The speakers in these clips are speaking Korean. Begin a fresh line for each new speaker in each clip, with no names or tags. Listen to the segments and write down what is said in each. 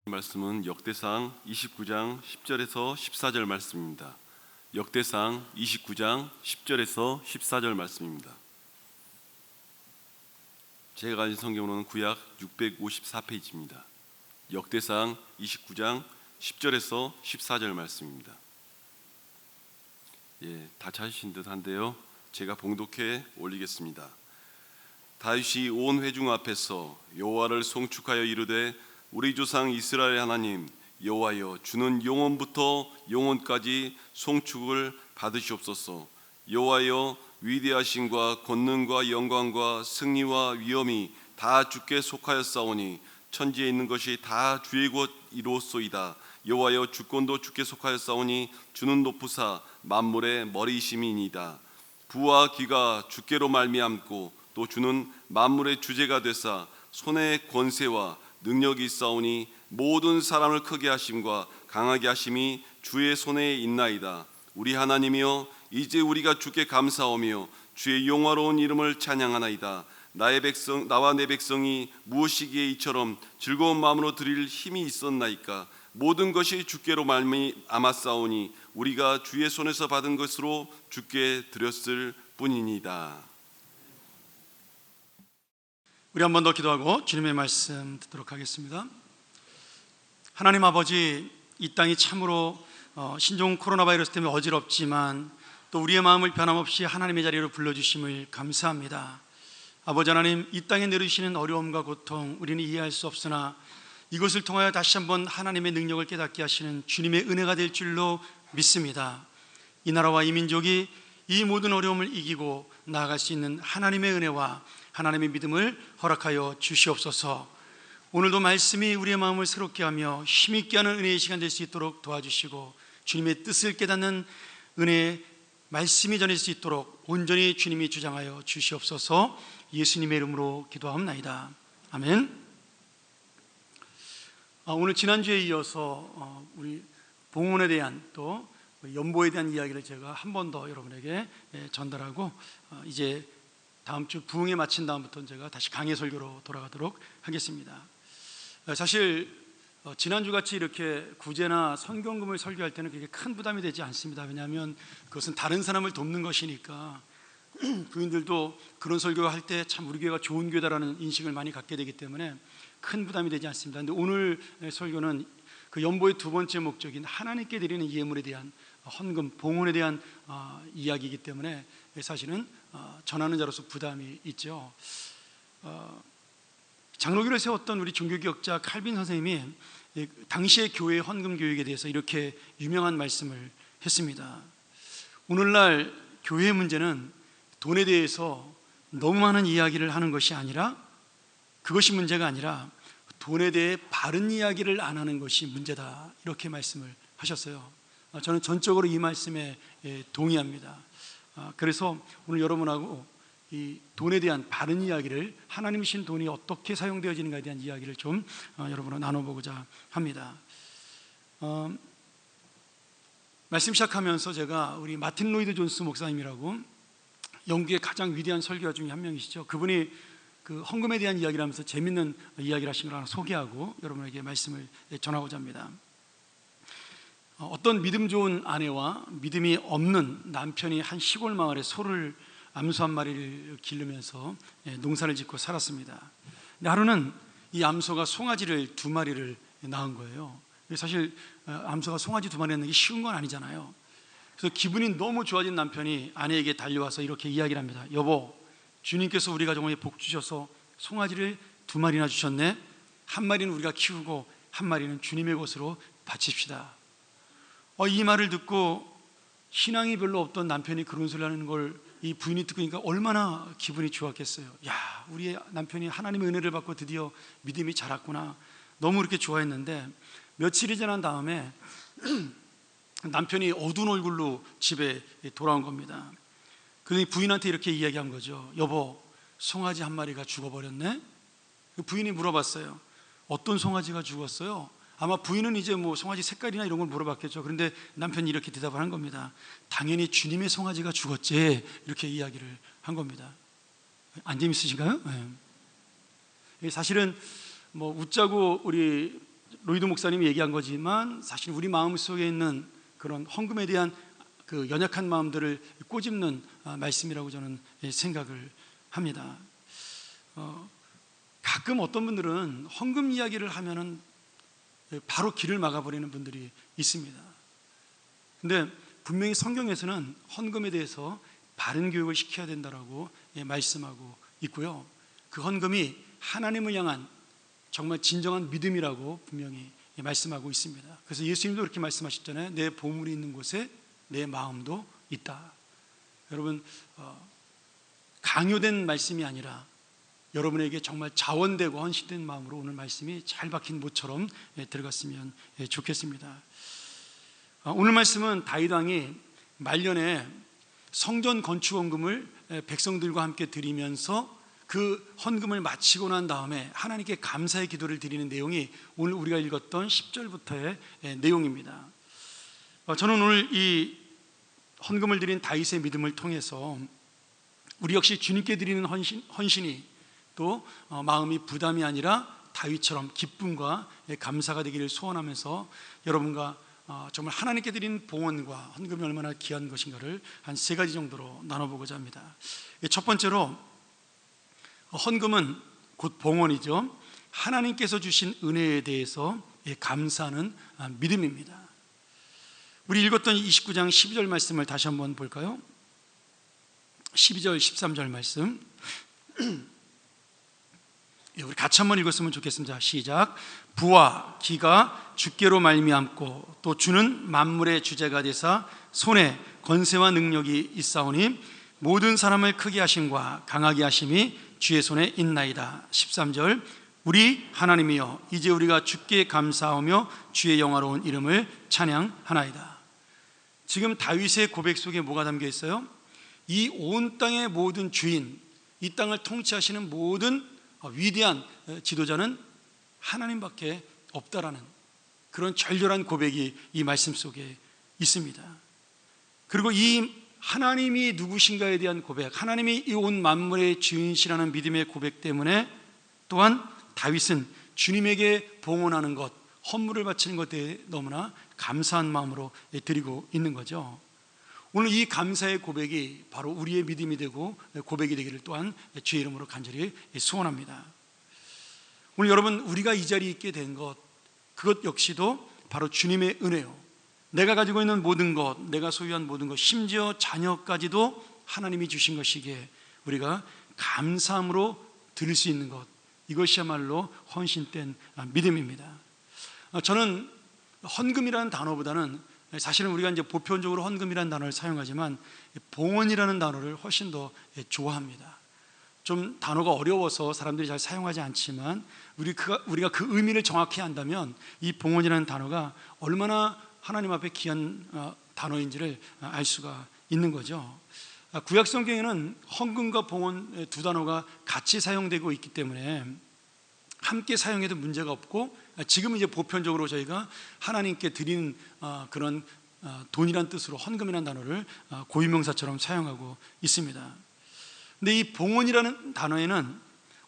말씀은 역대상 29장 10절에서 14절 말씀입니다. 역대상 29장 10절에서 14절 말씀입니다. 제가 가진 성경으로는 구약 654페이지입니다. 역대상 29장 10절에서 14절 말씀입니다. 다 찾으신 듯한데요. 제가 봉독해 올리겠습니다. 다윗이 온 회중 앞에서 여호와를 송축하여 이르되 우리 조상 이스라엘 하나님 여호와여, 주는 영원부터 영원까지 송축을 받으시옵소서. 여호와여, 위대하심과 권능과 영광과 승리와 위엄이 다 주께 속하였사오니 천지에 있는 것이 다 주의 것이로소이다. 여호와여, 주권도 주께 속하였사오니 주는 높으사 만물의 머리이심이니이다. 부와 기가 주께로 말미암고 또 주는 만물의 주제가 되사 손의 권세와 능력이 있사오니 모든 사람을 크게 하심과 강하게 하심이 주의 손에 있나이다. 우리 하나님이여, 이제 우리가 주께 감사하며 주의 영화로운 이름을 찬양하나이다. 나와 내 백성이 무엇이기에 이처럼 즐거운 마음으로 드릴 힘이 있었나이까. 모든 것이 주께로 말미암았사오니 우리가 주의 손에서 받은 것으로 주께 드렸을 뿐이니이다.
우리 한 번 더 기도하고 주님의 말씀 듣도록 하겠습니다. 하나님 아버지, 이 땅이 참으로 신종 코로나 바이러스 때문에 어지럽지만 또 우리의 마음을 변함없이 하나님의 자리로 불러주심을 감사합니다. 아버지 하나님, 이 땅에 내리시는 어려움과 고통 우리는 이해할 수 없으나 이것을 통하여 다시 한번 하나님의 능력을 깨닫게 하시는 주님의 은혜가 될 줄로 믿습니다. 이 나라와 이 민족이 이 모든 어려움을 이기고 나아갈 수 있는 하나님의 은혜와 하나님의 믿음을 허락하여 주시옵소서. 오늘도 말씀이 우리의 마음을 새롭게 하며 힘있게 하는 은혜의 시간 될 수 있도록 도와주시고 주님의 뜻을 깨닫는 은혜의 말씀이 전해질 수 있도록 온전히 주님이 주장하여 주시옵소서. 예수님의 이름으로 기도하옵나이다. 아멘. 오늘 지난주에 이어서 우리 봉헌에 대한 또 연보에 대한 이야기를 제가 한 번 더 여러분에게 전달하고 이제 다음 주 부흥에 마친 다음부터는 제가 다시 강해 설교로 돌아가도록 하겠습니다. 사실 지난주같이 이렇게 구제나 선경금을 설교할 때는 그렇게 큰 부담이 되지 않습니다. 왜냐하면 그것은 다른 사람을 돕는 것이니까 교인들도 그런 설교를 할 때 참 우리 교회가 좋은 교회다라는 인식을 많이 갖게 되기 때문에 큰 부담이 되지 않습니다. 그런데 오늘 설교는 그 연보의 두 번째 목적인 하나님께 드리는 예물에 대한 헌금, 봉헌에 대한 이야기이기 때문에 사실은 전하는 자로서 부담이 있죠. 장로교를 세웠던 우리 종교개혁자 칼빈 선생님이 당시의 교회의 헌금 교육에 대해서 이렇게 유명한 말씀을 했습니다. 오늘날 교회의 문제는 돈에 대해서 너무 많은 이야기를 하는 것이 아니라, 그것이 문제가 아니라 돈에 대해 바른 이야기를 안 하는 것이 문제다, 이렇게 말씀을 하셨어요. 저는 전적으로 이 말씀에 동의합니다. 그래서 오늘 여러분하고 이 돈에 대한 바른 이야기를, 하나님이신 돈이 어떻게 사용되어지는가에 대한 이야기를 좀 여러분과 나눠보고자 합니다. 말씀 시작하면서 제가 우리 마틴 로이드 존스 목사님이라고 영국의 가장 위대한 설교자 중에 한 명이시죠. 그분이 그 헌금에 대한 이야기를 하면서 재밌는 이야기를 하신 걸 하나 소개하고 여러분에게 말씀을 전하고자 합니다. 어떤 믿음 좋은 아내와 믿음이 없는 남편이 한 시골 마을에 소를, 암소 한 마리를 기르면서 농사를 짓고 살았습니다. 근데 하루는 이 암소가 송아지를 2마리를 낳은 거예요. 사실 암소가 송아지 2마리 낳는 게 쉬운 건 아니잖아요. 그래서 기분이 너무 좋아진 남편이 아내에게 달려와서 이렇게 이야기를 합니다. 여보, 주님께서 우리 가정에 복 주셔서 송아지를 2마리나 주셨네. 한 마리는 우리가 키우고 한 마리는 주님의 것으로 바칩시다. 이 말을 듣고 신앙이 별로 없던 남편이 그런 소리를 하는 걸 이 부인이 듣고 니까 얼마나 기분이 좋았겠어요. 야, 우리 남편이 하나님의 은혜를 받고 드디어 믿음이 자랐구나. 너무 그렇게 좋아했는데 며칠이 지난 다음에 남편이 어두운 얼굴로 집에 돌아온 겁니다. 그러니 부인한테 이렇게 이야기한 거죠. 여보, 송아지 한 마리가 죽어버렸네. 부인이 물어봤어요. 어떤 송아지가 죽었어요? 아마 부인은 이제 뭐 송아지 색깔이나 이런 걸 물어봤겠죠. 그런데 남편이 이렇게 대답을 한 겁니다. 당연히 주님의 송아지가 죽었지. 이렇게 이야기를 한 겁니다. 안 재밌으신가요? 네. 사실은 뭐 웃자고 우리 로이드 목사님이 얘기한 거지만 사실 우리 마음 속에 있는 그런 헌금에 대한 그 연약한 마음들을 꼬집는 말씀이라고 저는 생각을 합니다. 가끔 어떤 분들은 헌금 이야기를 하면은 바로 길을 막아버리는 분들이 있습니다. 근데 분명히 성경에서는 헌금에 대해서 바른 교육을 시켜야 된다라고 말씀하고 있고요. 그 헌금이 하나님을 향한 정말 진정한 믿음이라고 분명히 말씀하고 있습니다. 그래서 예수님도 그렇게 말씀하셨잖아요. 내 보물이 있는 곳에 내 마음도 있다. 여러분, 강요된 말씀이 아니라 여러분에게 정말 자원되고 헌신된 마음으로 오늘 말씀이 잘 박힌 못처럼 들어갔으면 좋겠습니다. 오늘 말씀은 다윗 왕이 말년에 성전 건축 헌금을 백성들과 함께 드리면서 그 헌금을 마치고 난 다음에 하나님께 감사의 기도를 드리는 내용이 오늘 우리가 읽었던 10절부터의 내용입니다. 저는 오늘 이 헌금을 드린 다윗의 믿음을 통해서 우리 역시 주님께 드리는 헌신이 또 마음이 부담이 아니라 다윗처럼 기쁨과 감사가 되기를 소원하면서 여러분과 정말 하나님께 드린 봉헌과 헌금이 얼마나 귀한 것인가를 한 3가지 정도로 나눠보고자 합니다. 첫 번째로 헌금은 곧 봉헌이죠. 하나님께서 주신 은혜에 대해서 감사하는 믿음입니다. 우리 읽었던 29장 12절 말씀을 다시 한번 볼까요? 12절 13절 말씀 우리 같이 한번 읽었으면 좋겠습니다. 시작. 부와 기가 주께로 말미암고 또 주는 만물의 주제가 되사 손에 권세와 능력이 있사오니 모든 사람을 크게 하심과 강하게 하심이 주의 손에 있나이다. 13절. 우리 하나님이여 이제 우리가 주께 감사하며 주의 영화로운 이름을 찬양하나이다. 지금 다윗의 고백 속에 뭐가 담겨 있어요? 이 온 땅의 모든 주인, 이 땅을 통치하시는 모든 위대한 지도자는 하나님밖에 없다라는 그런 절절한 고백이 이 말씀 속에 있습니다. 그리고 이 하나님이 누구신가에 대한 고백, 하나님이 이 온 만물의 주인이시라는 믿음의 고백 때문에 또한 다윗은 주님에게 봉헌하는 것, 헌물을 바치는 것에 너무나 감사한 마음으로 드리고 있는 거죠. 오늘 이 감사의 고백이 바로 우리의 믿음이 되고 고백이 되기를 또한 주의 이름으로 간절히 소원합니다. 오늘 여러분, 우리가 이 자리에 있게 된 것, 그것 역시도 바로 주님의 은혜요. 내가 가지고 있는 모든 것, 내가 소유한 모든 것, 심지어 자녀까지도 하나님이 주신 것이기에 우리가 감사함으로 드릴 수 있는 것, 이것이야말로 헌신된 믿음입니다. 저는 헌금이라는 단어보다는 사실은 우리가 이제 보편적으로 헌금이라는 단어를 사용하지만 봉헌이라는 단어를 훨씬 더 좋아합니다. 좀 단어가 어려워서 사람들이 잘 사용하지 않지만 우리가 그 의미를 정확히 안다면 이 봉헌이라는 단어가 얼마나 하나님 앞에 귀한 단어인지를 알 수가 있는 거죠. 구약 성경에는 헌금과 봉헌 두 단어가 같이 사용되고 있기 때문에 함께 사용해도 문제가 없고, 지금은 이제 보편적으로 저희가 하나님께 드리는 그런 돈이란 뜻으로 헌금이라는 단어를 고유명사처럼 사용하고 있습니다. 근데 이 봉헌이라는 단어에는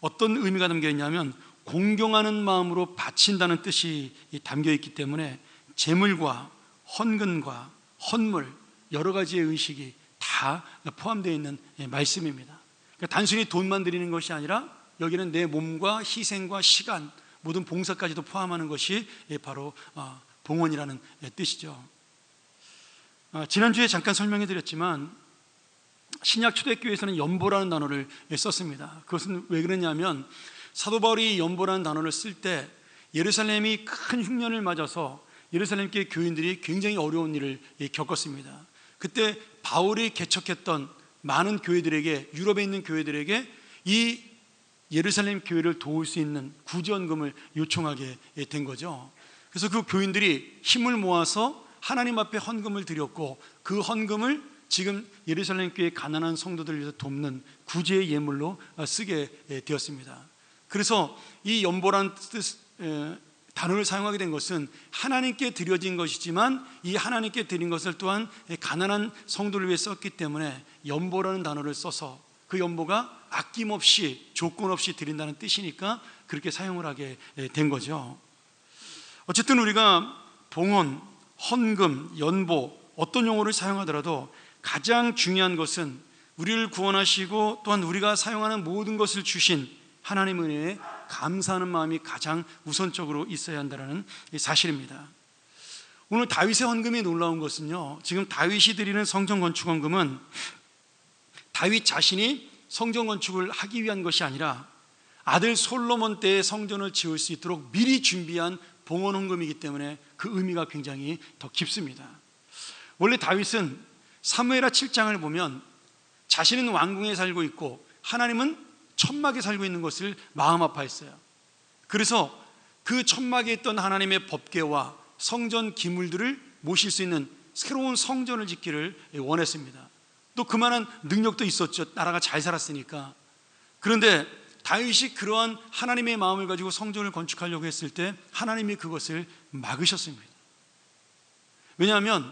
어떤 의미가 담겨 있냐면 공경하는 마음으로 바친다는 뜻이 담겨 있기 때문에 재물과 헌금과 헌물 여러 가지의 의식이 다 포함되어 있는 말씀입니다. 그러니까 단순히 돈만 드리는 것이 아니라 여기는 내 몸과 희생과 시간, 모든 봉사까지도 포함하는 것이 바로 봉헌이라는 뜻이죠. 지난주에 잠깐 설명해 드렸지만 신약 초대교회에서는 연보라는 단어를 썼습니다. 그것은 왜 그러냐면 사도 바울이 연보라는 단어를 쓸 때 예루살렘이 큰 흉년을 맞아서 예루살렘 교회 교인들이 굉장히 어려운 일을 겪었습니다. 그때 바울이 개척했던 많은 교회들에게, 유럽에 있는 교회들에게 이 예루살렘 교회를 도울 수 있는 구제헌금을 요청하게 된 거죠. 그래서 그 교인들이 힘을 모아서 하나님 앞에 헌금을 드렸고, 그 헌금을 지금 예루살렘 교회 가난한 성도들을 위해서 돕는 구제의 예물로 쓰게 되었습니다. 그래서 이 연보라는 단어를 사용하게 된 것은 하나님께 드려진 것이지만 이 하나님께 드린 것을 또한 가난한 성도를 위해 썼기 때문에 연보라는 단어를 써서 그 연보가 아낌없이 조건 없이 드린다는 뜻이니까 그렇게 사용을 하게 된 거죠. 어쨌든 우리가 봉헌, 헌금, 연보 어떤 용어를 사용하더라도 가장 중요한 것은 우리를 구원하시고 또한 우리가 사용하는 모든 것을 주신 하나님 은혜에 감사하는 마음이 가장 우선적으로 있어야 한다는 사실입니다. 오늘 다윗의 헌금이 놀라운 것은요, 지금 다윗이 드리는 성전 건축 헌금은 다윗 자신이 성전 건축을 하기 위한 것이 아니라 아들 솔로몬 때에 성전을 지을 수 있도록 미리 준비한 봉헌 헌금이기 때문에 그 의미가 굉장히 더 깊습니다. 원래 다윗은 사무엘하 7장을 보면 자신은 왕궁에 살고 있고 하나님은 천막에 살고 있는 것을 마음 아파했어요. 그래서 그 천막에 있던 하나님의 법궤와 성전 기물들을 모실 수 있는 새로운 성전을 짓기를 원했습니다. 또 그만한 능력도 있었죠. 나라가 잘 살았으니까. 그런데 다윗이 그러한 하나님의 마음을 가지고 성전을 건축하려고 했을 때 하나님이 그것을 막으셨습니다. 왜냐하면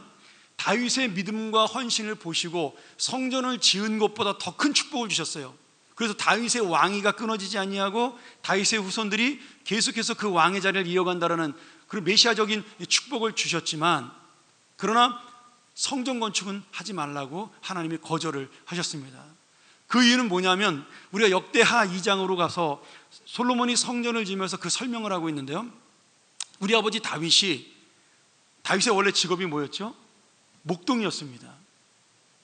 다윗의 믿음과 헌신을 보시고 성전을 지은 것보다 더 큰 축복을 주셨어요. 그래서 다윗의 왕위가 끊어지지 아니하고 다윗의 후손들이 계속해서 그 왕의 자리를 이어간다라는 그런 메시아적인 축복을 주셨지만, 그러나 성전 건축은 하지 말라고 하나님이 거절을 하셨습니다. 그 이유는 뭐냐면 우리가 역대하 2장으로 가서 솔로몬이 성전을 지으면서 그 설명을 하고 있는데요, 우리 아버지 다윗의 원래 직업이 뭐였죠? 목동이었습니다.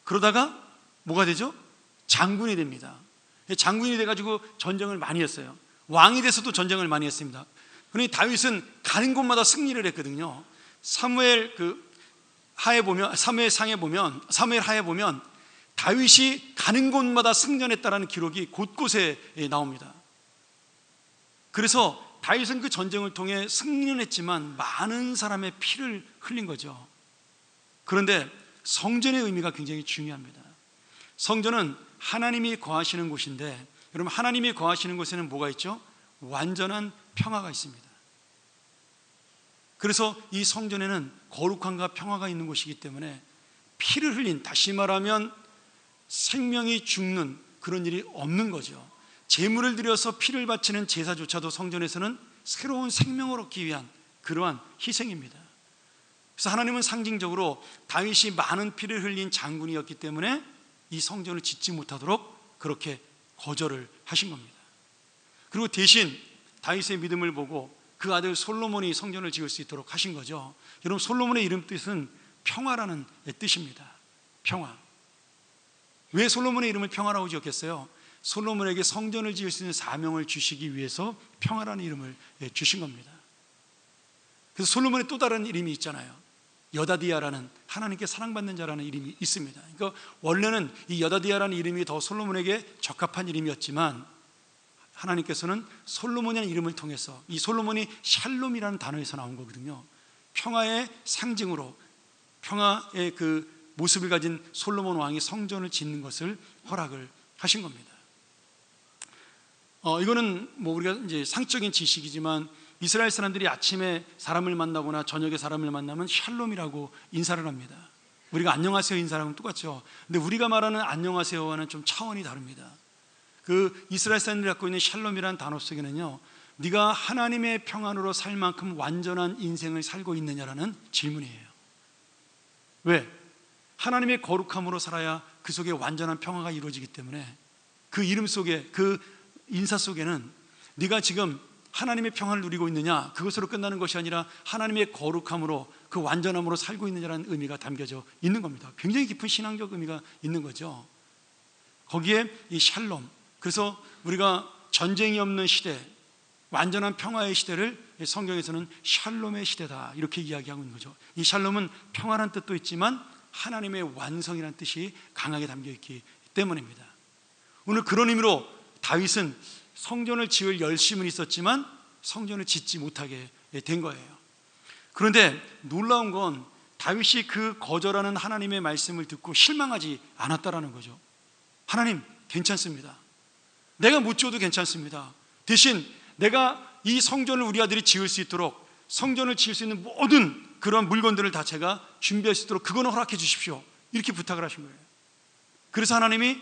그러다가 뭐가 되죠? 장군이 됩니다. 장군이 돼가지고 전쟁을 많이 했어요. 왕이 돼서도 전쟁을 많이 했습니다. 그러니 다윗은 가는 곳마다 승리를 했거든요. 사무엘 하에 보면 다윗이 가는 곳마다 승전했다라는 기록이 곳곳에 나옵니다. 그래서 다윗은 그 전쟁을 통해 승리는 했지만 많은 사람의 피를 흘린 거죠. 그런데 성전의 의미가 굉장히 중요합니다. 성전은 하나님이 거하시는 곳인데, 여러분, 하나님이 거하시는 곳에는 뭐가 있죠? 완전한 평화가 있습니다. 그래서 이 성전에는 거룩함과 평화가 있는 곳이기 때문에 피를 흘린, 다시 말하면 생명이 죽는 그런 일이 없는 거죠. 제물을 드려서 피를 바치는 제사조차도 성전에서는 새로운 생명을 얻기 위한 그러한 희생입니다. 그래서 하나님은 상징적으로 다윗이 많은 피를 흘린 장군이었기 때문에 이 성전을 짓지 못하도록 그렇게 거절을 하신 겁니다. 그리고 대신 다윗의 믿음을 보고 그 아들 솔로몬이 성전을 지을 수 있도록 하신 거죠. 여러분, 솔로몬의 이름 뜻은 평화라는 뜻입니다. 평화. 왜 솔로몬의 이름을 평화라고 지었겠어요? 솔로몬에게 성전을 지을 수 있는 사명을 주시기 위해서 평화라는 이름을 주신 겁니다. 그래서 솔로몬의 또 다른 이름이 있잖아요. 여다디아라는, 하나님께 사랑받는 자라는 이름이 있습니다. 그러니까 원래는 이 여다디아라는 이름이 더 솔로몬에게 적합한 이름이었지만 하나님께서는 솔로몬이라는 이름을 통해서, 이 솔로몬이 샬롬이라는 단어에서 나온 거거든요. 평화의 상징으로 평화의 그 모습을 가진 솔로몬 왕이 성전을 짓는 것을 허락을 하신 겁니다. 이거는 뭐 우리가 이제 상적인 지식이지만 이스라엘 사람들이 아침에 사람을 만나거나 저녁에 사람을 만나면 샬롬이라고 인사를 합니다. 우리가 안녕하세요 인사랑은 똑같죠. 근데 우리가 말하는 안녕하세요와는 좀 차원이 다릅니다. 그 이스라엘 사람들이 갖고 있는 샬롬이라는 단어 속에는요, 네가 하나님의 평안으로 살 만큼 완전한 인생을 살고 있느냐라는 질문이에요. 왜? 하나님의 거룩함으로 살아야 그 속에 완전한 평화가 이루어지기 때문에 그 이름 속에, 그 인사 속에는 네가 지금 하나님의 평안을 누리고 있느냐, 그것으로 끝나는 것이 아니라 하나님의 거룩함으로, 그 완전함으로 살고 있느냐라는 의미가 담겨져 있는 겁니다. 굉장히 깊은 신앙적 의미가 있는 거죠. 거기에 이 샬롬, 그래서 우리가 전쟁이 없는 시대, 완전한 평화의 시대를 성경에서는 샬롬의 시대다 이렇게 이야기하고 있는 거죠. 이 샬롬은 평화라는 뜻도 있지만 하나님의 완성이라는 뜻이 강하게 담겨있기 때문입니다. 오늘 그런 의미로 다윗은 성전을 지을 열심은 있었지만 성전을 짓지 못하게 된 거예요. 그런데 놀라운 건 다윗이 그 거절하는 하나님의 말씀을 듣고 실망하지 않았다라는 거죠. 하나님, 괜찮습니다. 내가 못 지어도 괜찮습니다. 대신 내가 이 성전을 우리 아들이 지을 수 있도록, 성전을 지을 수 있는 모든 그런 물건들을 다 제가 준비할 수 있도록 그거는 허락해 주십시오, 이렇게 부탁을 하신 거예요. 그래서 하나님이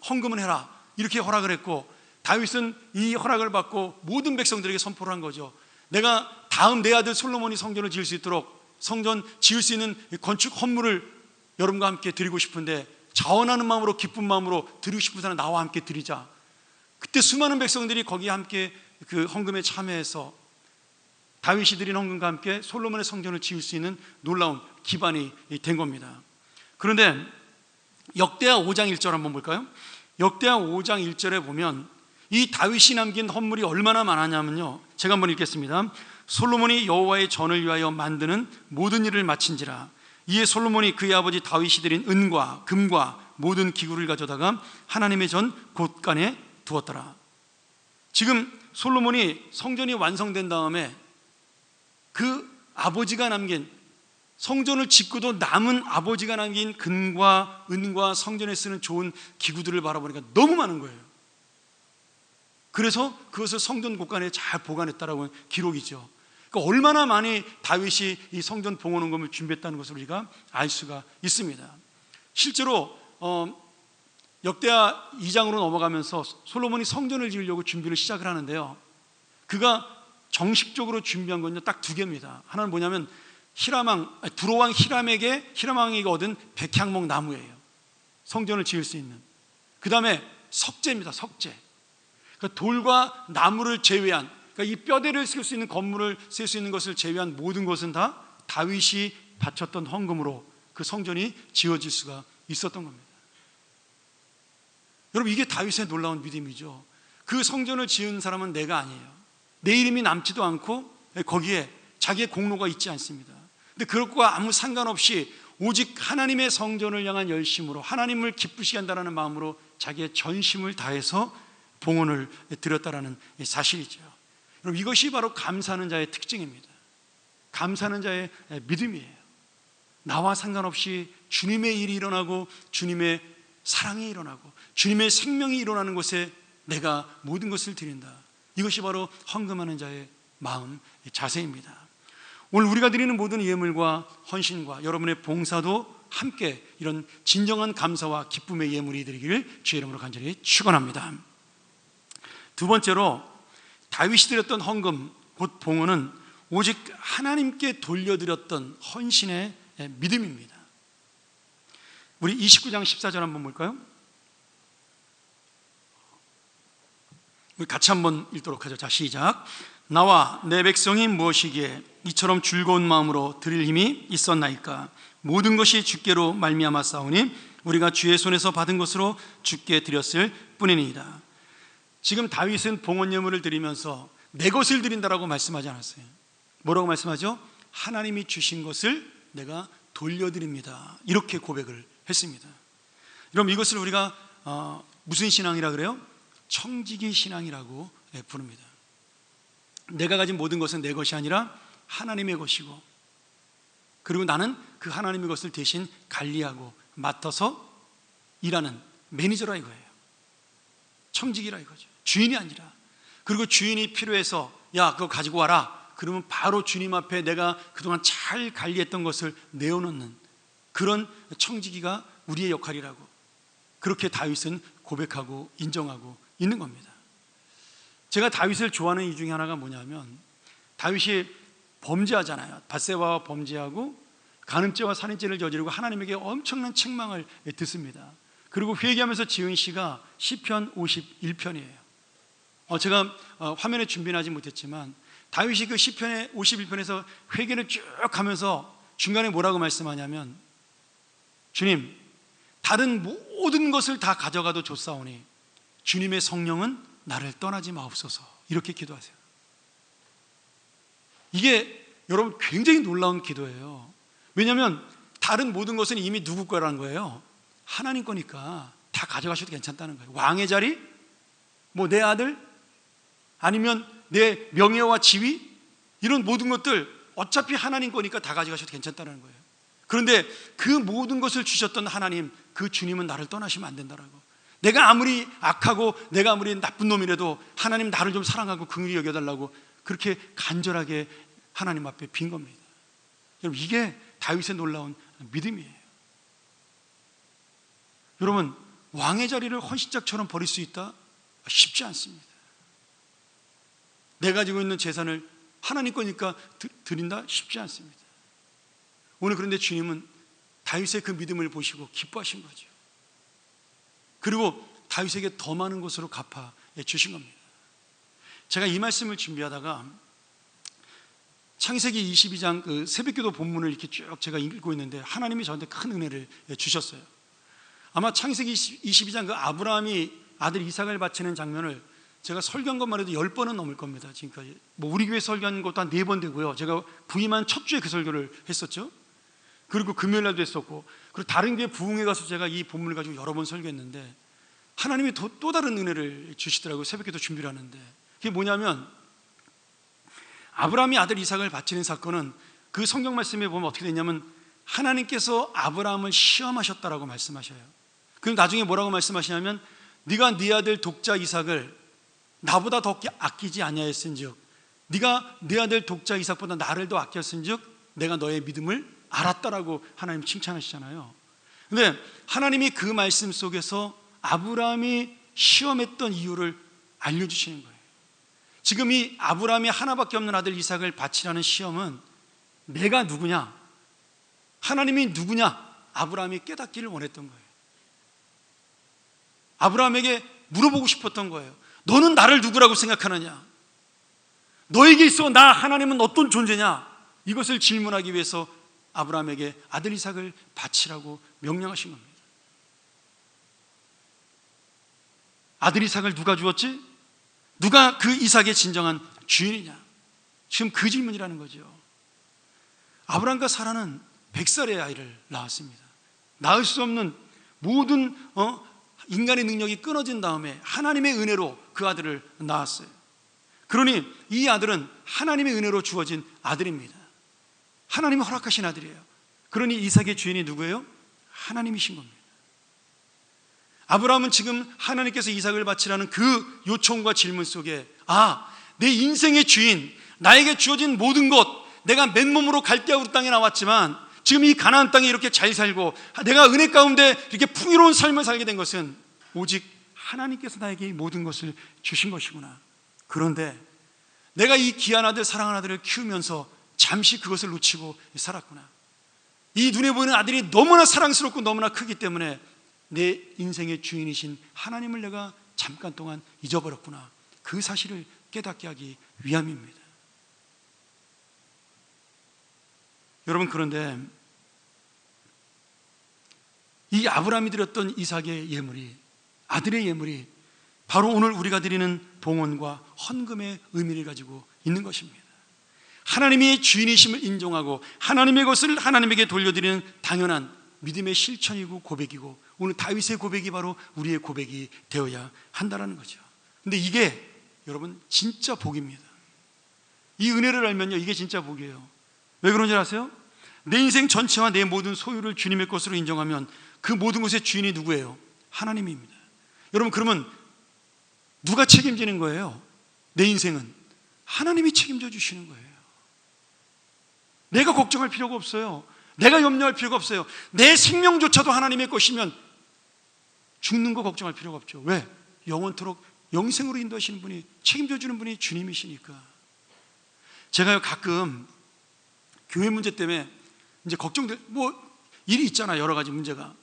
헌금은 해라 이렇게 허락을 했고, 다윗은 이 허락을 받고 모든 백성들에게 선포를 한 거죠. 내가 다음 내 아들 솔로몬이 성전을 지을 수 있도록 성전 지을 수 있는 건축 헌물을 여러분과 함께 드리고 싶은데 자원하는 마음으로 기쁜 마음으로 드리고 싶은 사람 나와 함께 드리자. 그때 수많은 백성들이 거기에 함께 그 헌금에 참여해서 다윗이 드린 헌금과 함께 솔로몬의 성전을 지을 수 있는 놀라운 기반이 된 겁니다. 그런데 역대하 5장 1절 한번 볼까요? 역대하 5장 1절에 보면 이 다윗이 남긴 헌물이 얼마나 많았냐면요, 제가 한번 읽겠습니다. 솔로몬이 여호와의 전을 위하여 만드는 모든 일을 마친지라. 이에 솔로몬이 그의 아버지 다윗이 드린 은과 금과 모든 기구를 가져다가 하나님의 전 곳간에 두었더라. 지금 솔로몬이 성전이 완성된 다음에 그 아버지가 남긴, 성전을 짓고도 남은 아버지가 남긴 금과 은과 성전에 쓰는 좋은 기구들을 바라보니까 너무 많은 거예요. 그래서 그것을 성전 곳간에 잘 보관했다라고 기록이죠. 그러니까 얼마나 많이 다윗이 이 성전 봉헌헌금을 준비했다는 것을 우리가 알 수가 있습니다. 실제로 역대하 2장으로 넘어가면서 솔로몬이 성전을 지으려고 준비를 시작을 하는데요, 그가 정식적으로 준비한 건요 딱 두 개입니다. 하나는 뭐냐면 두로왕 히람왕이 얻은 백향목 나무예요. 성전을 지을 수 있는. 그 다음에 석재입니다. 석재. 그러니까 돌과 나무를 제외한, 그러니까 이 뼈대를 쓸 수 있는 건물을 쓸 수 있는 것을 제외한 모든 것은 다 다윗이 바쳤던 헌금으로 그 성전이 지어질 수가 있었던 겁니다. 여러분, 이게 다윗의 놀라운 믿음이죠. 그 성전을 지은 사람은 내가 아니에요. 내 이름이 남지도 않고 거기에 자기의 공로가 있지 않습니다. 근데 그것과 아무 상관없이 오직 하나님의 성전을 향한 열심으로 하나님을 기쁘시게 한다는 마음으로 자기의 전심을 다해서 봉헌을 드렸다라는 사실이죠. 여러분, 이것이 바로 감사하는 자의 특징입니다. 감사하는 자의 믿음이에요. 나와 상관없이 주님의 일이 일어나고 주님의 사랑이 일어나고 주님의 생명이 일어나는 곳에 내가 모든 것을 드린다. 이것이 바로 헌금하는 자의 마음, 자세입니다. 오늘 우리가 드리는 모든 예물과 헌신과 여러분의 봉사도 함께 이런 진정한 감사와 기쁨의 예물이 되기를 주의 이름으로 간절히 축원합니다. 두 번째로, 다윗이 드렸던 헌금 곧 봉헌은 오직 하나님께 돌려드렸던 헌신의 믿음입니다. 우리 29장 14절 한번 볼까요? 우리 같이 한번 읽도록 하죠. 자, 시작. 나와 내 백성이 무엇이기에 이처럼 즐거운 마음으로 드릴 힘이 있었나이까? 모든 것이 주께로 말미암아 싸우니 우리가 주의 손에서 받은 것으로 주께 드렸을 뿐이니이다. 지금 다윗은 봉헌 예물을 드리면서 내 것을 드린다라고 말씀하지 않았어요. 뭐라고 말씀하죠? 하나님이 주신 것을 내가 돌려드립니다. 이렇게 고백을 했습니다. 그럼 이것을 우리가 무슨 신앙이라 그래요? 청지기 신앙이라고 부릅니다. 내가 가진 모든 것은 내 것이 아니라 하나님의 것이고, 그리고 나는 그 하나님의 것을 대신 관리하고 맡아서 일하는 매니저라 이거예요. 청지기라 이거죠. 주인이 아니라. 그리고 주인이 필요해서 야, 그거 가지고 와라. 그러면 바로 주님 앞에 내가 그동안 잘 관리했던 것을 내어놓는 그런 청지기가 우리의 역할이라고, 그렇게 다윗은 고백하고 인정하고 있는 겁니다. 제가 다윗을 좋아하는 이유 중에 하나가 뭐냐면, 다윗이 범죄하잖아요. 밧세바와 범죄하고 간음죄와 살인죄를 저지르고 하나님에게 엄청난 책망을 듣습니다. 그리고 회개하면서 지은 시가 시편 51편이에요. 제가 화면에 준비는 하지 못했지만 다윗이 그 시편의 51편에서 회개를 쭉 하면서 중간에 뭐라고 말씀하냐면, 주님, 다른 모든 것을 다 가져가도 좋사오니 주님의 성령은 나를 떠나지 마옵소서. 이렇게 기도하세요. 이게 여러분 굉장히 놀라운 기도예요. 왜냐하면 다른 모든 것은 이미 누구 거라는 거예요? 하나님 거니까 다 가져가셔도 괜찮다는 거예요. 왕의 자리, 뭐 내 아들, 아니면 내 명예와 지위, 이런 모든 것들 어차피 하나님 거니까 다 가져가셔도 괜찮다는 거예요. 그런데 그 모든 것을 주셨던 하나님, 그 주님은 나를 떠나시면 안 된다라고. 내가 아무리 악하고 내가 아무리 나쁜 놈이라도 하나님 나를 좀 사랑하고 긍휼히 여겨달라고 그렇게 간절하게 하나님 앞에 빈 겁니다. 여러분, 이게 다윗의 놀라운 믿음이에요. 여러분, 왕의 자리를 헌신짝처럼 버릴 수 있다? 쉽지 않습니다. 내가 가지고 있는 재산을 하나님 거니까 드린다? 쉽지 않습니다. 오늘 그런데 주님은 다윗의 그 믿음을 보시고 기뻐하신 거죠. 그리고 다윗에게 더 많은 것으로 갚아 주신 겁니다. 제가 이 말씀을 준비하다가 창세기 22장 그 새벽기도 본문을 이렇게 쭉 제가 읽고 있는데 하나님이 저한테 큰 은혜를 주셨어요. 아마 창세기 22장 그 아브라함이 아들 이삭을 바치는 장면을 제가 설교한 것만 해도 10번은 넘을 겁니다. 지금까지 뭐 우리 교회 설교한 것도 한 4번 되고요. 제가 부임한 첫 주에 그 설교를 했었죠. 그리고 금요일 날도 했었고, 그리고 다른 교회 부흥회 가서 제가 이 본문을 가지고 여러 번 설교했는데 하나님이 또 다른 은혜를 주시더라고요. 새벽기도 준비를 하는데 그게 뭐냐면 아브라함이 아들 이삭을 바치는 사건은 그 성경 말씀에 보면 어떻게 되냐면 하나님께서 아브라함을 시험하셨다라고 말씀하셔요. 그럼 나중에 뭐라고 말씀하시냐면 네가 네 아들 독자 이삭을 나보다 더 아끼지 아니하였은즉 네가 네 아들 독자 이삭보다 나를 더 아꼈은즉 내가 너의 믿음을 알았다라고 하나님 칭찬하시잖아요. 근데 하나님이 그 말씀 속에서 아브라함이 시험했던 이유를 알려주시는 거예요. 지금 이 아브라함이 하나밖에 없는 아들 이삭을 바치라는 시험은 내가 누구냐, 하나님이 누구냐, 아브라함이 깨닫기를 원했던 거예요. 아브라함에게 물어보고 싶었던 거예요. 너는 나를 누구라고 생각하느냐? 너에게 있어 나 하나님은 어떤 존재냐? 이것을 질문하기 위해서 아브라함에게 아들 이삭을 바치라고 명령하신 겁니다. 아들 이삭을 누가 주었지? 누가 그 이삭의 진정한 주인이냐? 지금 그 질문이라는 거죠. 아브라함과 사라는 100살의 아이를 낳았습니다. 낳을 수 없는 모든 인간의 능력이 끊어진 다음에 하나님의 은혜로 그 아들을 낳았어요. 그러니 이 아들은 하나님의 은혜로 주어진 아들입니다. 하나님이 허락하신 아들이에요. 그러니 이삭의 주인이 누구예요? 하나님이신 겁니다. 아브라함은 지금 하나님께서 이삭을 바치라는 그 요청과 질문 속에 내 인생의 주인, 나에게 주어진 모든 것, 내가 맨몸으로 갈대아 우르 땅에 나왔지만 지금 이 가나안 땅에 이렇게 잘 살고 내가 은혜 가운데 이렇게 풍요로운 삶을 살게 된 것은 오직 하나님께서 나에게 이 모든 것을 주신 것이구나. 그런데 내가 이 귀한 아들, 사랑하는 아들을 키우면서 잠시 그것을 놓치고 살았구나. 이 눈에 보이는 아들이 너무나 사랑스럽고 너무나 크기 때문에 내 인생의 주인이신 하나님을 내가 잠깐 동안 잊어버렸구나. 그 사실을 깨닫게 하기 위함입니다. 여러분, 그런데 이 아브라함이 드렸던 이삭의 예물이, 아들의 예물이 바로 오늘 우리가 드리는 봉헌과 헌금의 의미를 가지고 있는 것입니다. 하나님의 주인이심을 인정하고 하나님의 것을 하나님에게 돌려드리는 당연한 믿음의 실천이고 고백이고, 오늘 다윗의 고백이 바로 우리의 고백이 되어야 한다는 거죠. 근데 이게 여러분 진짜 복입니다. 이 은혜를 알면요, 이게 진짜 복이에요. 왜 그런 줄 아세요? 내 인생 전체와 내 모든 소유를 주님의 것으로 인정하면 그 모든 것의 주인이 누구예요? 하나님입니다. 여러분, 그러면 누가 책임지는 거예요? 내 인생은 하나님이 책임져 주시는 거예요. 내가 걱정할 필요가 없어요. 내가 염려할 필요가 없어요. 내 생명조차도 하나님의 것이면 죽는 거 걱정할 필요가 없죠. 왜? 영원토록 영생으로 인도하시는 분이, 책임져 주는 분이 주님이시니까. 제가요, 가끔 교회 문제 때문에 이제 걱정될 일이 있잖아요. 여러 가지 문제가.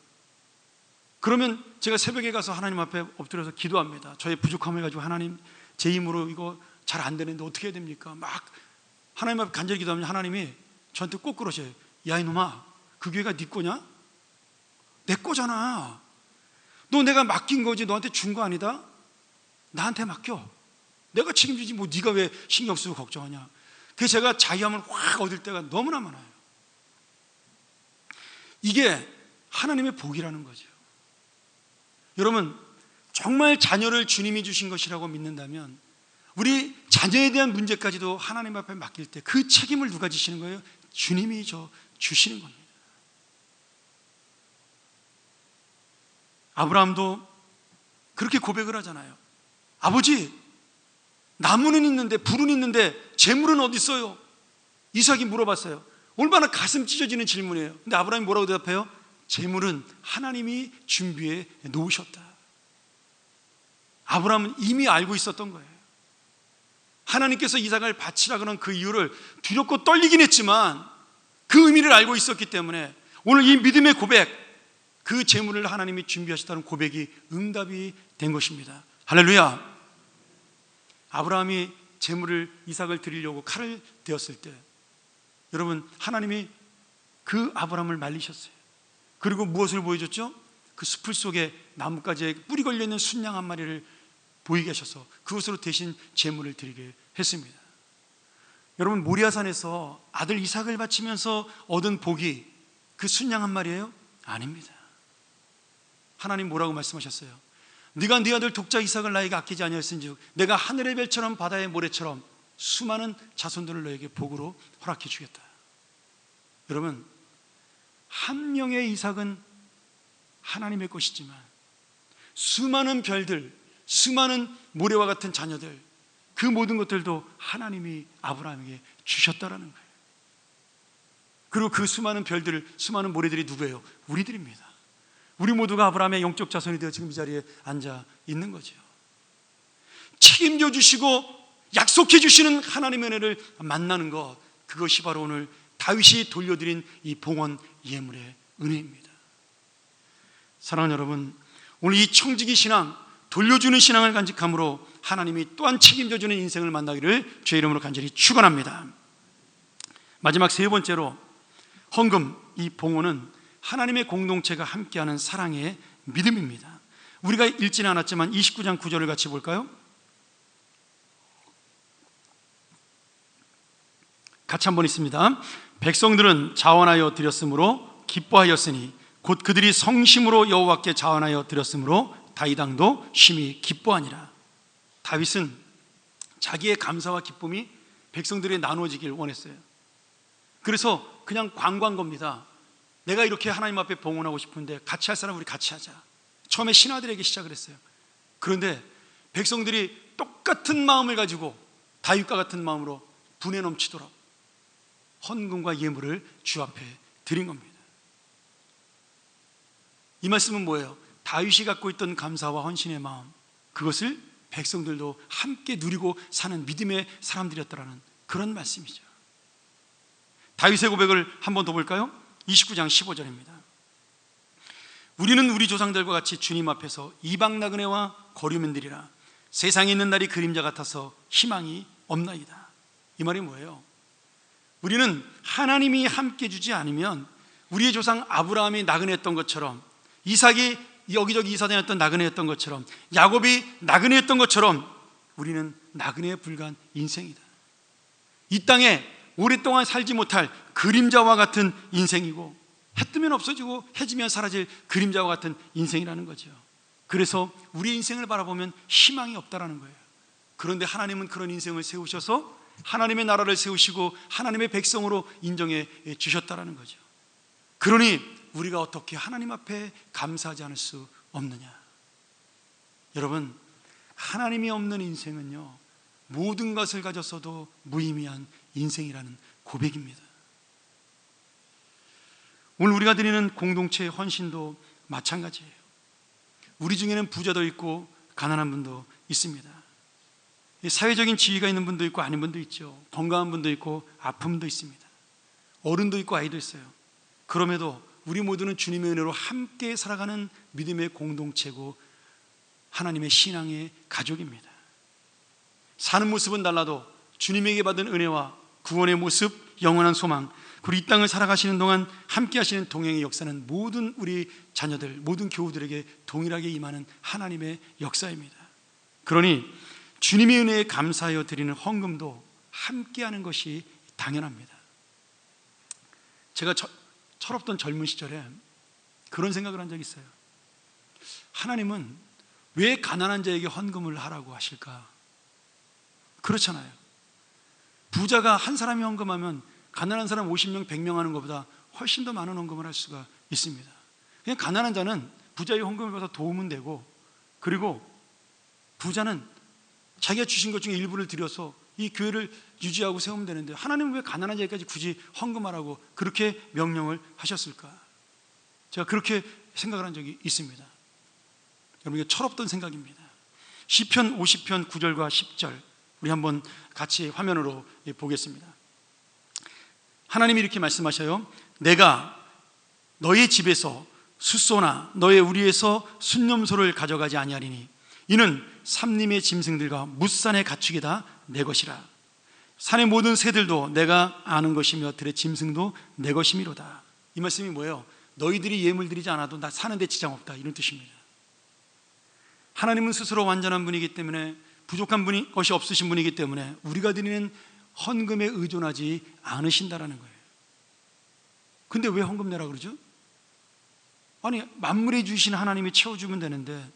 그러면 제가 새벽에 가서 하나님 앞에 엎드려서 기도합니다. 저의 부족함을 가지고 하나님, 제 힘으로 이거 잘 안 되는데 어떻게 해야 됩니까? 막 하나님 앞에 간절히 기도하면 하나님이 저한테 꼭 그러셔요. 야, 이놈아, 그 교회가 네 거냐? 내 거잖아. 너 내가 맡긴 거지, 너한테 준 거 아니다? 나한테 맡겨. 내가 책임지지 네가 왜 신경 쓰고 걱정하냐. 그래서 제가 자유함을 확 얻을 때가 너무나 많아요. 이게 하나님의 복이라는 거죠. 여러분, 정말 자녀를 주님이 주신 것이라고 믿는다면 우리 자녀에 대한 문제까지도 하나님 앞에 맡길 때 그 책임을 누가 지시는 거예요? 주님이 주시는 겁니다. 아브라함도 그렇게 고백을 하잖아요. 아버지, 나무는 있는데, 불은 있는데 재물은 어디 있어요? 이삭이 물어봤어요. 얼마나 가슴 찢어지는 질문이에요. 근데 아브라함이 뭐라고 대답해요? 재물은 하나님이 준비해 놓으셨다. 아브라함은 이미 알고 있었던 거예요. 하나님께서 이삭을 바치라 그런 그 이유를 두렵고 떨리긴 했지만 그 의미를 알고 있었기 때문에 오늘 이 믿음의 고백, 그 제물을 하나님이 준비하셨다는 고백이 응답이 된 것입니다. 할렐루야. 아브라함이 제물을 이삭을 드리려고 칼을 대었을 때 여러분, 하나님이 그 아브라함을 말리셨어요. 그리고 무엇을 보여줬죠? 그 숲을 속에 나뭇가지에 뿌리 걸려있는 순양 한 마리를 보이게 하셔서 그것으로 대신 제물을 드리게 했습니다. 여러분, 모리아산에서 아들 이삭을 바치면서 얻은 복이 그 순양 한 마리예요? 아닙니다. 하나님 뭐라고 말씀하셨어요? 네가 네 아들 독자 이삭을 나에게 아끼지 아니하였은즉 내가 하늘의 별처럼 바다의 모래처럼 수많은 자손들을 너에게 복으로 허락해 주겠다. 여러분, 한 명의 이삭은 하나님의 것이지만 수많은 별들, 수많은 모래와 같은 자녀들, 그 모든 것들도 하나님이 아브라함에게 주셨다라는 거예요. 그리고 그 수많은 별들, 수많은 모래들이 누구예요? 우리들입니다. 우리 모두가 아브라함의 영적 자손이 되어 지금 이 자리에 앉아 있는 거죠. 책임져 주시고 약속해 주시는 하나님의 은혜를 만나는 것, 그것이 바로 오늘 다윗이 돌려드린 이 봉헌 예물의 은혜입니다. 사랑하는 여러분, 오늘 이 청지기 신앙, 돌려주는 신앙을 간직함으로 하나님이 또한 책임져주는 인생을 만나기를 주의 이름으로 간절히 축원합니다. 마지막 세 번째로, 헌금, 이 봉헌은 하나님의 공동체가 함께하는 사랑의 믿음입니다. 우리가 읽지는 않았지만 29장 9절을 같이 볼까요? 같이 한번 있습니다. 백성들은 자원하여 드렸으므로 기뻐하였으니 곧 그들이 성심으로 여호와께 자원하여 드렸으므로 다윗 왕도 심히 기뻐하니라. 다윗은 자기의 감사와 기쁨이 백성들에게 나누어지길 원했어요. 그래서 그냥 관광 겁니다. 내가 이렇게 하나님 앞에 봉헌하고 싶은데 같이 할 사람 우리 같이 하자. 처음에 신하들에게 시작을 했어요. 그런데 백성들이 똑같은 마음을 가지고 다윗과 같은 마음으로 분에 넘치도록 헌금과 예물을 주 앞에 드린 겁니다. 이 말씀은 뭐예요? 다윗이 갖고 있던 감사와 헌신의 마음, 그것을 백성들도 함께 누리고 사는 믿음의 사람들이었다라는 그런 말씀이죠. 다윗의 고백을 한 번 더 볼까요? 29장 15절입니다. 우리는 우리 조상들과 같이 주님 앞에서 이방 나그네와 거류민들이라. 세상에 있는 날이 그림자 같아서 희망이 없나이다. 이 말이 뭐예요? 우리는 하나님이 함께 주지 않으면 우리의 조상 아브라함이 나그네였던 것처럼, 이삭이 여기저기 이사 다녔던 나그네였던 것처럼, 야곱이 나그네였던 것처럼 우리는 나그네에 불과한 인생이다. 이 땅에 오랫동안 살지 못할 그림자와 같은 인생이고, 해 뜨면 없어지고 해 지면 사라질 그림자와 같은 인생이라는 거죠. 그래서 우리의 인생을 바라보면 희망이 없다라는 거예요. 그런데 하나님은 그런 인생을 세우셔서 하나님의 나라를 세우시고 하나님의 백성으로 인정해 주셨다라는 거죠. 그러니 우리가 어떻게 하나님 앞에 감사하지 않을 수 없느냐. 여러분, 하나님이 없는 인생은요, 모든 것을 가졌어도 무의미한 인생이라는 고백입니다. 오늘 우리가 드리는 공동체의 헌신도 마찬가지예요. 우리 중에는 부자도 있고 가난한 분도 있습니다. 사회적인 지위가 있는 분도 있고 아닌 분도 있죠. 건강한 분도 있고 아픈 분도 있습니다. 어른도 있고 아이도 있어요. 그럼에도 우리 모두는 주님의 은혜로 함께 살아가는 믿음의 공동체고 하나님의 신앙의 가족입니다. 사는 모습은 달라도 주님에게 받은 은혜와 구원의 모습, 영원한 소망, 그리고 이 땅을 살아가시는 동안 함께 하시는 동행의 역사는 모든 우리 자녀들, 모든 교우들에게 동일하게 임하는 하나님의 역사입니다. 그러니 주님의 은혜에 감사하여 드리는 헌금도 함께 하는 것이 당연합니다. 제가 철없던 젊은 시절에 그런 생각을 한 적이 있어요. 하나님은 왜 가난한 자에게 헌금을 하라고 하실까? 그렇잖아요. 부자가 한 사람이 헌금하면 가난한 사람 50명, 100명 하는 것보다 훨씬 더 많은 헌금을 할 수가 있습니다. 그냥 가난한 자는 부자의 헌금을 받아 도우면 되고, 그리고 부자는 자기가 주신 것 중에 일부를 들여서 이 교회를 유지하고 세우면 되는데 하나님은 왜 가난한 자에게까지 굳이 헌금하라고 그렇게 명령을 하셨을까? 제가 그렇게 생각을 한 적이 있습니다. 여러분, 이게 철없던 생각입니다. 시편 50편 9절과 10절 우리 한번 같이 화면으로 보겠습니다. 하나님이 이렇게 말씀하셔요. 내가 너의 집에서 숫소나 너의 우리에서 순념소를 가져가지 아니하리니 이는 삼림의 짐승들과 뭇산의 가축이 다 내 것이라. 산의 모든 새들도 내가 아는 것이며 들의 짐승도 내 것이미로다. 이 말씀이 뭐예요? 너희들이 예물 드리지 않아도 나 사는데 지장 없다, 이런 뜻입니다. 하나님은 스스로 완전한 분이기 때문에, 부족한 것이 없으신 분이기 때문에 우리가 드리는 헌금에 의존하지 않으신다라는 거예요. 근데 왜 헌금 내라 그러죠? 아니, 만물에 주신 하나님이 채워주면 되는데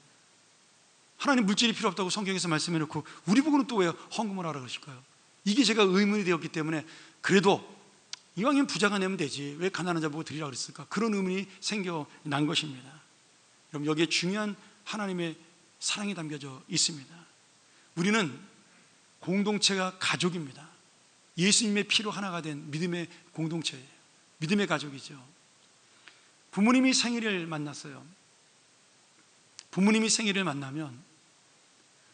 하나님 물질이 필요 없다고 성경에서 말씀해 놓고 우리 보고는 또 왜 헌금을 하라 그러실까요? 이게 제가 의문이 되었기 때문에, 그래도 이왕이면 부자가 내면 되지 왜 가난한 자 보고 드리라 그랬을까? 그런 의문이 생겨난 것입니다. 여러분, 여기에 중요한 하나님의 사랑이 담겨져 있습니다. 우리는 공동체가 가족입니다. 예수님의 피로 하나가 된 믿음의 공동체예요. 믿음의 가족이죠. 부모님이 생일을 만났어요. 부모님이 생일을 만나면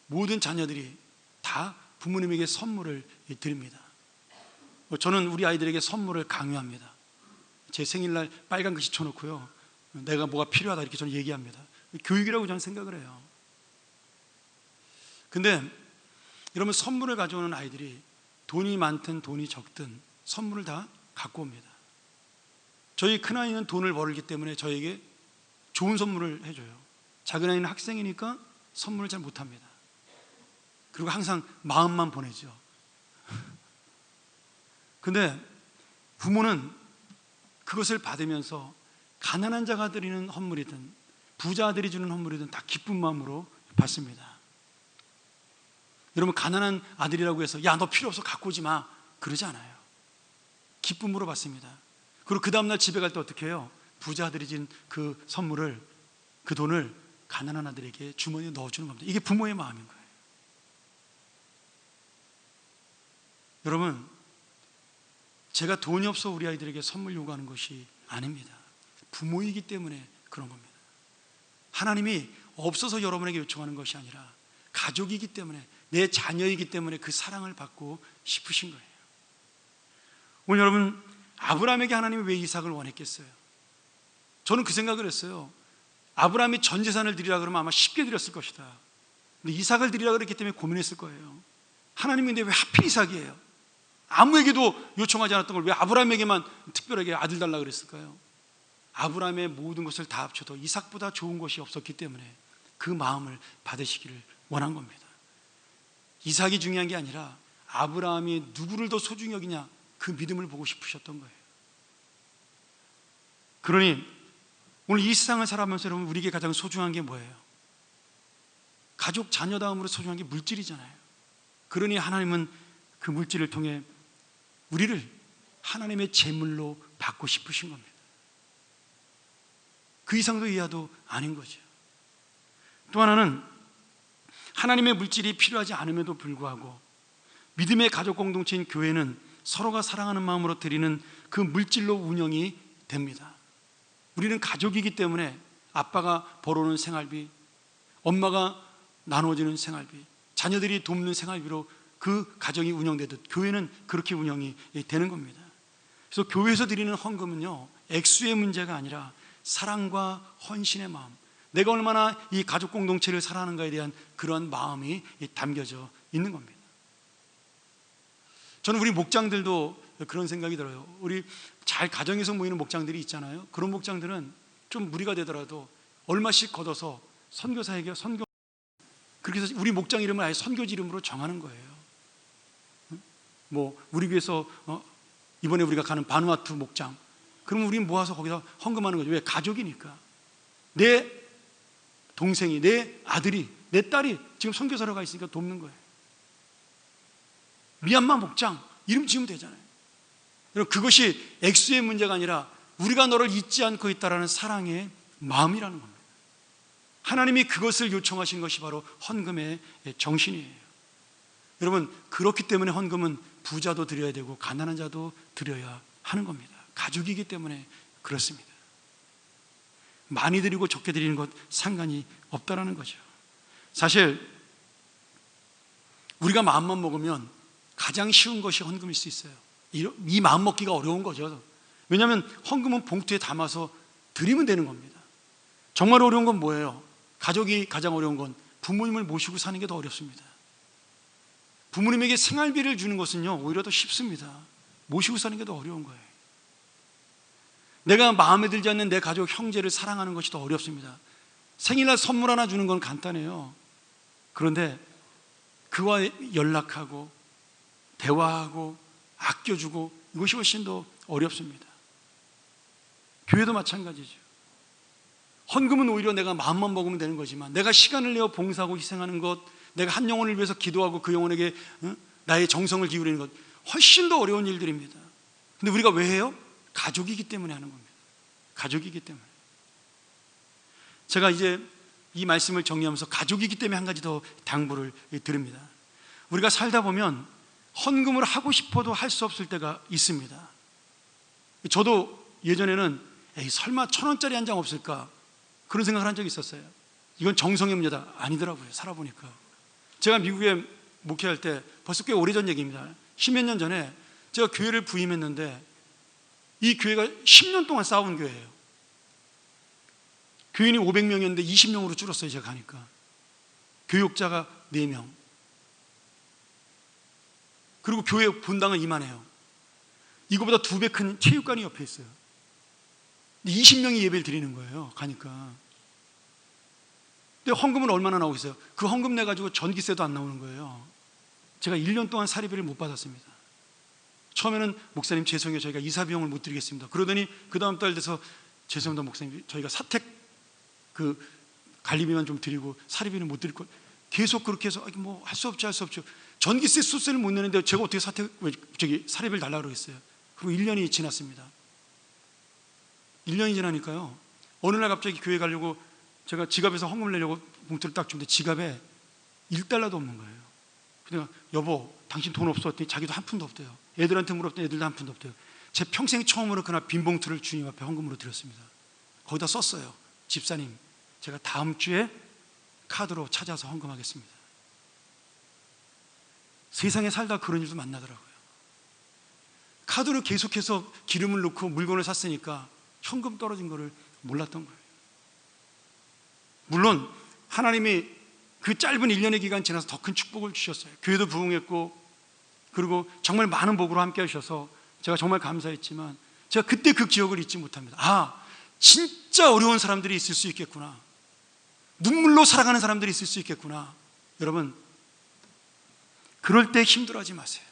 모든 자녀들이 다 부모님에게 선물을 드립니다. 저는 우리 아이들에게 선물을 강요합니다. 제 생일날 빨간 글씨 쳐놓고요, 내가 뭐가 필요하다 이렇게 저는 얘기합니다. 교육이라고 저는 생각을 해요. 근데 여러분, 선물을 가져오는 아이들이 돈이 많든 돈이 적든 선물을 다 갖고 옵니다. 저희 큰아이는 돈을 벌기 때문에 저에게 좋은 선물을 해줘요. 작은아이는 학생이니까 선물을 잘 못합니다. 그리고 항상 마음만 보내죠. 근데 부모는 그것을 받으면서 가난한 자가 드리는 선물이든 부자들이 주는 선물이든 다 기쁜 마음으로 받습니다. 여러분, 가난한 아들이라고 해서 야, 너 필요 없어 갖고 오지 마 그러지 않아요. 기쁨으로 받습니다. 그리고 그 다음날 집에 갈 때 어떻게 해요? 부자들이 준 그 선물을, 그 돈을 가난한 아들에게 주머니에 넣어주는 겁니다. 이게 부모의 마음인 거예요. 여러분, 제가 돈이 없어 우리 아이들에게 선물 요구하는 것이 아닙니다. 부모이기 때문에 그런 겁니다. 하나님이 없어서 여러분에게 요청하는 것이 아니라 가족이기 때문에, 내 자녀이기 때문에 그 사랑을 받고 싶으신 거예요. 오늘 여러분, 아브라함에게 하나님이 왜 이삭을 원했겠어요? 저는 그 생각을 했어요. 아브라함이 전 재산을 드리라 그러면 아마 쉽게 드렸을 것이다. 근데 이삭을 드리라 그랬기 때문에 고민했을 거예요. 하나님이 근데 왜 하필 이삭이에요? 아무에게도 요청하지 않았던 걸 왜 아브라함에게만 특별하게 아들 달라 그랬을까요? 아브라함의 모든 것을 다 합쳐도 이삭보다 좋은 것이 없었기 때문에 그 마음을 받으시기를 원한 겁니다. 이삭이 중요한 게 아니라 아브라함이 누구를 더 소중히 여기냐, 그 믿음을 보고 싶으셨던 거예요. 그러니 오늘 이 세상을 살아가면서 여러분, 우리에게 가장 소중한 게 뭐예요? 가족, 자녀 다음으로 소중한 게 물질이잖아요. 그러니 하나님은 그 물질을 통해 우리를 하나님의 제물로 받고 싶으신 겁니다. 그 이상도 이하도 아닌 거죠. 또 하나는 하나님의 물질이 필요하지 않음에도 불구하고 믿음의 가족 공동체인 교회는 서로가 사랑하는 마음으로 드리는 그 물질로 운영이 됩니다. 우리는 가족이기 때문에 아빠가 벌어오는 생활비, 엄마가 나눠주는 생활비, 자녀들이 돕는 생활비로 그 가정이 운영되듯 교회는 그렇게 운영이 되는 겁니다. 그래서 교회에서 드리는 헌금은요, 액수의 문제가 아니라 사랑과 헌신의 마음, 내가 얼마나 이 가족 공동체를 사랑하는가에 대한 그런 마음이 담겨져 있는 겁니다. 저는 우리 목장들도 그런 생각이 들어요. 우리 잘 가정에서 모이는 목장들이 있잖아요. 그런 목장들은 좀 무리가 되더라도 얼마씩 걷어서 선교사에게 그렇게 해서 우리 목장 이름을 아예 선교지 이름으로 정하는 거예요. 뭐 우리 교회에서 이번에 우리가 가는 바누아투 목장, 그러면 우리는 모아서 거기서 헌금하는 거죠. 왜? 가족이니까. 내 동생이, 내 아들이, 내 딸이 지금 선교사로 가 있으니까 돕는 거예요. 미얀마 목장 이름 지으면 되잖아요. 여러분, 그것이 액수의 문제가 아니라 우리가 너를 잊지 않고 있다라는 사랑의 마음이라는 겁니다. 하나님이 그것을 요청하신 것이 바로 헌금의 정신이에요. 여러분, 그렇기 때문에 헌금은 부자도 드려야 되고 가난한 자도 드려야 하는 겁니다. 가족이기 때문에 그렇습니다. 많이 드리고 적게 드리는 것 상관이 없다라는 거죠. 사실 우리가 마음만 먹으면 가장 쉬운 것이 헌금일 수 있어요. 이 마음 먹기가 어려운 거죠. 왜냐하면 헌금은 봉투에 담아서 드리면 되는 겁니다. 정말 어려운 건 뭐예요? 가족이 가장 어려운 건 부모님을 모시고 사는 게 더 어렵습니다. 부모님에게 생활비를 주는 것은요, 오히려 더 쉽습니다. 모시고 사는 게 더 어려운 거예요. 내가 마음에 들지 않는 내 가족, 형제를 사랑하는 것이 더 어렵습니다. 생일날 선물 하나 주는 건 간단해요. 그런데 그와 연락하고 대화하고 아껴주고, 이것이 훨씬 더 어렵습니다. 교회도 마찬가지죠. 헌금은 오히려 내가 마음만 먹으면 되는 거지만, 내가 시간을 내어 봉사하고 희생하는 것, 내가 한 영혼을 위해서 기도하고 그 영혼에게 나의 정성을 기울이는 것, 훨씬 더 어려운 일들입니다. 근데 우리가 왜 해요? 가족이기 때문에 하는 겁니다. 가족이기 때문에. 제가 이제 이 말씀을 정리하면서 가족이기 때문에 한 가지 더 당부를 드립니다. 우리가 살다 보면 헌금을 하고 싶어도 할 수 없을 때가 있습니다. 저도 예전에는 설마 1,000원짜리 한 장 없을까, 그런 생각을 한 적이 있었어요. 이건 정성의 문제다. 아니더라고요. 살아보니까. 제가 미국에 목회할 때 벌써 꽤 오래전 얘기입니다. 10몇 년 전에 제가 교회를 부임했는데, 이 교회가 10년 동안 싸운 교회예요. 교인이 500명이었는데 20명으로 줄었어요. 제가 가니까. 교육자가 4명. 그리고 교회 분당은 이만해요. 이거보다 2배 큰 체육관이 옆에 있어요. 20명이 예배를 드리는 거예요. 가니까. 근데 헌금은 얼마나 나오고 있어요? 그 헌금 내가지고 전기세도 안 나오는 거예요. 제가 1년 동안 사리비를 못 받았습니다. 처음에는 목사님 죄송해요, 저희가 이사 비용을 못 드리겠습니다. 그러더니 그 다음 달 돼서 죄송합니다 목사님, 저희가 사택 그 관리비만 좀 드리고 사리비는 못 드릴 것. 계속 그렇게 해서 뭐 할 수 없죠. 전기세 수세를 못 내는데 제가 어떻게 사리비를 달라고 그러겠어요. 그리고 1년이 지났습니다. 1년이 지나니까요, 어느 날 갑자기 교회 가려고 제가 지갑에서 헌금을 내려고 봉투를 딱 주는데 지갑에 1달러도 없는 거예요. 그러니까 여보 당신 돈 없어 했더니 자기도 한 푼도 없대요. 애들한테 물었더니 애들도 한 푼도 없대요. 제 평생 처음으로 그날 빈 봉투를 주님 앞에 헌금으로 드렸습니다. 거기다 썼어요. 집사님, 제가 다음 주에 카드로 찾아서 헌금하겠습니다. 세상에 살다 그런 일도 만나더라고요. 카드로 계속해서 기름을 넣고 물건을 샀으니까 현금 떨어진 거를 몰랐던 거예요. 물론 하나님이 그 짧은 1년의 기간 지나서 더 큰 축복을 주셨어요. 교회도 부흥했고, 그리고 정말 많은 복으로 함께 하셔서 제가 정말 감사했지만, 제가 그때 그 기억을 잊지 못합니다. 아, 진짜 어려운 사람들이 있을 수 있겠구나. 눈물로 살아가는 사람들이 있을 수 있겠구나. 여러분, 그럴 때 힘들어하지 마세요.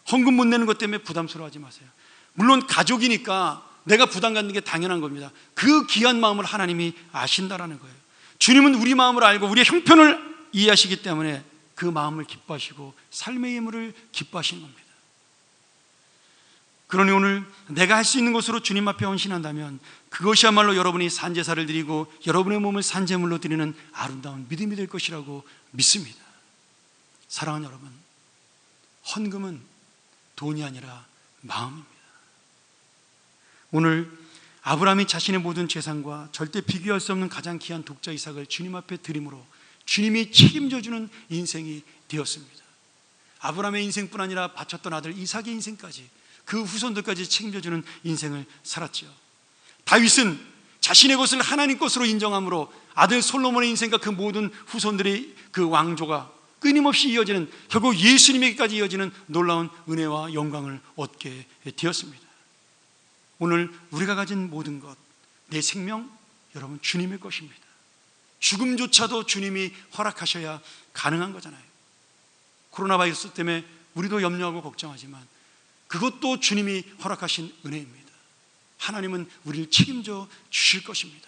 헌금 못 내는 것 때문에 부담스러워하지 마세요. 물론 가족이니까 내가 부담 갖는 게 당연한 겁니다. 그 귀한 마음을 하나님이 아신다라는 거예요. 주님은 우리 마음을 알고 우리의 형편을 이해하시기 때문에 그 마음을 기뻐하시고 삶의 예물을 기뻐하시는 겁니다. 그러니 오늘 내가 할 수 있는 것으로 주님 앞에 헌신한다면 그것이야말로 여러분이 산제사를 드리고 여러분의 몸을 산제물로 드리는 아름다운 믿음이 될 것이라고 믿습니다. 사랑하는 여러분, 헌금은 돈이 아니라 마음입니다. 오늘 아브라함이 자신의 모든 재산과 절대 비교할 수 없는 가장 귀한 독자 이삭을 주님 앞에 드림으로 주님이 책임져주는 인생이 되었습니다. 아브라함의 인생뿐 아니라 바쳤던 아들 이삭의 인생까지, 그 후손들까지 책임져주는 인생을 살았죠. 다윗은 자신의 것을 하나님 것으로 인정함으로 아들 솔로몬의 인생과 그 모든 후손들의 그 왕조가 끊임없이 이어지는, 결국 예수님에게까지 이어지는 놀라운 은혜와 영광을 얻게 되었습니다. 오늘 우리가 가진 모든 것, 내 생명, 여러분 주님의 것입니다. 죽음조차도 주님이 허락하셔야 가능한 거잖아요. 코로나 바이러스 때문에 우리도 염려하고 걱정하지만 그것도 주님이 허락하신 은혜입니다. 하나님은 우리를 책임져 주실 것입니다.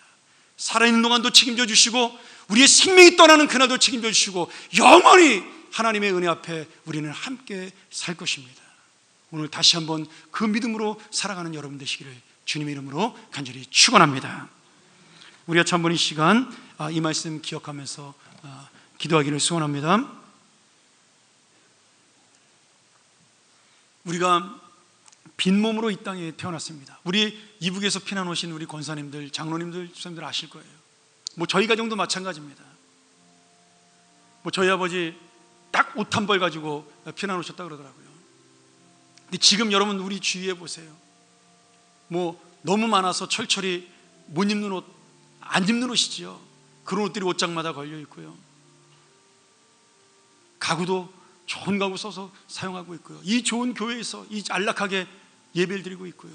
살아있는 동안도 책임져 주시고 우리의 생명이 떠나는 그날도 책임져 주시고 영원히 하나님의 은혜 앞에 우리는 함께 살 것입니다. 오늘 다시 한번 그 믿음으로 살아가는 여러분 되시기를 주님의 이름으로 간절히 축원합니다. 우리가 한번 이 시간 이 말씀 기억하면서 기도하기를 소원합니다. 우리가 빈몸으로 이 땅에 태어났습니다. 우리 이북에서 피난 오신 우리 권사님들, 장로님들, 집사님들 아실 거예요. 뭐 저희 가정도 마찬가지입니다. 뭐 저희 아버지 딱 옷 한 벌 가지고 피난오셨다 그러더라고요. 근데 지금 여러분 우리 주위에 보세요. 뭐 너무 많아서 철철이 못 입는 옷, 안 입는 옷이지요. 그런 옷들이 옷장마다 걸려 있고요. 가구도 좋은 가구 써서 사용하고 있고요. 이 좋은 교회에서 이 안락하게 예배를 드리고 있고요.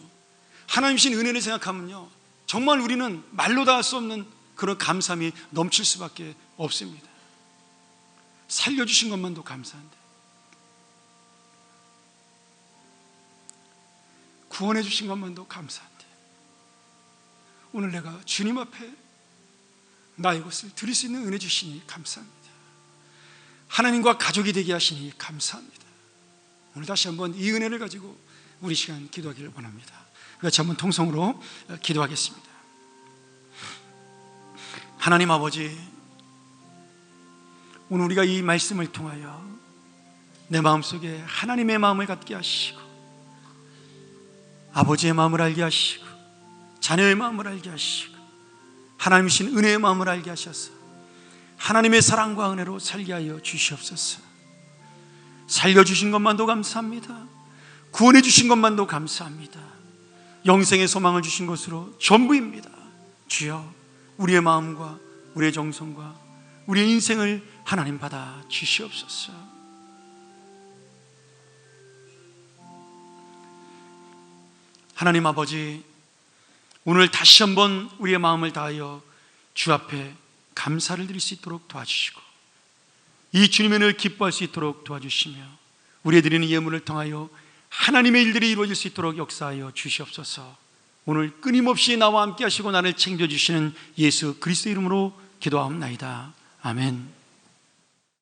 하나님 신 은혜를 생각하면요, 정말 우리는 말로 다 할 수 없는 그런 감사함이 넘칠 수밖에 없습니다. 살려주신 것만도 감사한데, 구원해 주신 것만도 감사한데, 오늘 내가 주님 앞에 나의 것을 드릴 수 있는 은혜 주시니 감사합니다. 하나님과 가족이 되게 하시니 감사합니다. 오늘 다시 한번 이 은혜를 가지고 우리 시간 기도하기를 원합니다. 같이 한번 통성으로 기도하겠습니다. 하나님 아버지, 오늘 우리가 이 말씀을 통하여 내 마음속에 하나님의 마음을 갖게 하시고, 아버지의 마음을 알게 하시고, 자녀의 마음을 알게 하시고, 하나님이신 은혜의 마음을 알게 하셔서 하나님의 사랑과 은혜로 살게 하여 주시옵소서. 살려주신 것만도 감사합니다. 구원해 주신 것만도 감사합니다. 영생의 소망을 주신 것으로 전부입니다. 주여, 우리의 마음과 우리의 정성과 우리의 인생을 하나님 받아 주시옵소서. 하나님 아버지, 오늘 다시 한번 우리의 마음을 다하여 주 앞에 감사를 드릴 수 있도록 도와주시고, 이 주님의 은혜를 기뻐할 수 있도록 도와주시며, 우리의 드리는 예물을 통하여 하나님의 일들이 이루어질 수 있도록 역사하여 주시옵소서. 오늘 끊임없이 나와 함께 하시고 나를 챙겨주시는 예수 그리스도 이름으로 기도하옵나이다. 아멘.